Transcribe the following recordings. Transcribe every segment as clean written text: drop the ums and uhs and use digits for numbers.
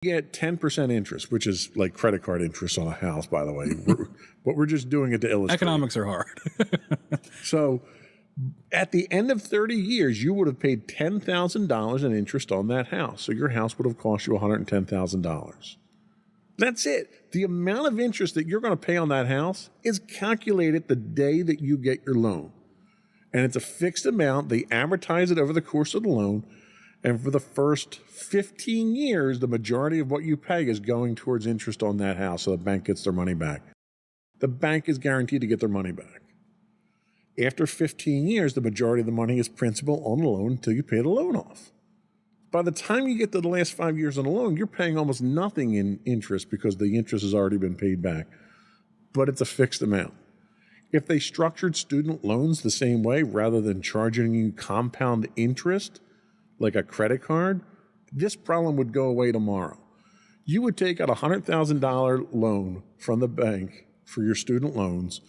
get 10% interest, which is like credit card interest on a house, by the way. But we're just doing it to illustrate. Economics are hard. So at the end of 30 years, you would have paid $10,000 in interest on that house. So your house would have cost you $110,000. That's it. The amount of interest that you're going to pay on that house is calculated the day that you get your loan. And it's a fixed amount. They amortize it over the course of the loan. And for the first 15 years, the majority of what you pay is going towards interest on that house, so the bank gets their money back. The bank is guaranteed to get their money back. After 15 years, the majority of the money is principal on the loan until you pay the loan off. By the time you get to the last 5 years on the loan, you're paying almost nothing in interest because the interest has already been paid back. But it's a fixed amount. If they structured student loans the same way, rather than charging you compound interest, like a credit card, this problem would go away tomorrow. You would take out a $100,000 loan from the bank for your student loans.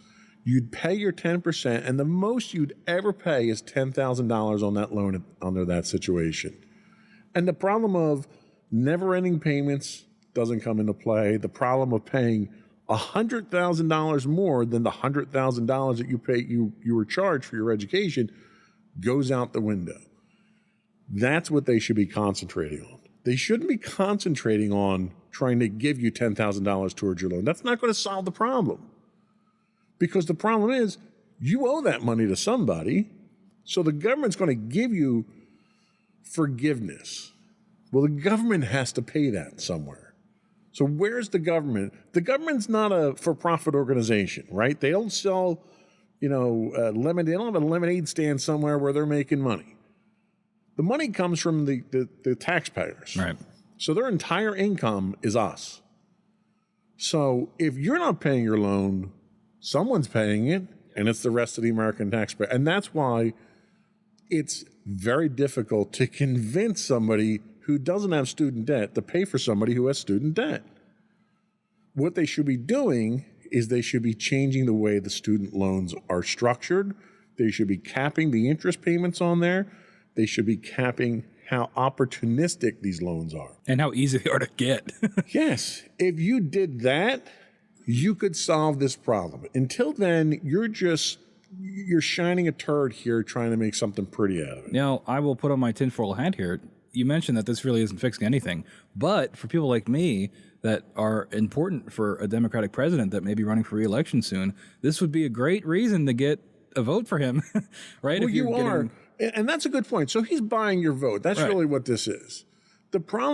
You'd pay your 10%, and the most you'd ever pay is $10,000 on that loan under that situation. And the problem of never-ending payments doesn't come into play. The problem of paying $100,000 more than the $100,000 that you were charged for your education goes out the window. That's what they should be concentrating on. They shouldn't be concentrating on trying to give you $10,000 towards your loan. That's not going to solve the problem. Because the problem is, you owe that money to somebody, so the government's going to give you forgiveness. Well, the government has to pay that somewhere. So where's the government? The government's not a for-profit organization, right? They don't sell, lemonade. They don't have a lemonade stand somewhere where they're making money. The money comes from the taxpayers. Right. So their entire income is us. So if you're not paying your loan, someone's paying it, and it's the rest of the American taxpayer. And that's why it's very difficult to convince somebody who doesn't have student debt to pay for somebody who has student debt. What they should be doing is they should be changing the way the student loans are structured. They should be capping the interest payments on there. They should be capping how opportunistic these loans are. And how easy they are to get. Yes. If you did that, you could solve this problem. Until then, you're shining a turd here trying to make something pretty out of it. Now, I will put on my tinfoil hat here. You mentioned that this really isn't fixing anything. But for people like me that are important for a Democratic president that may be running for re-election soon, this would be a great reason to get a vote for him, right? Well, you are. And that's a good point. So he's buying your vote. That's really what this is. The problem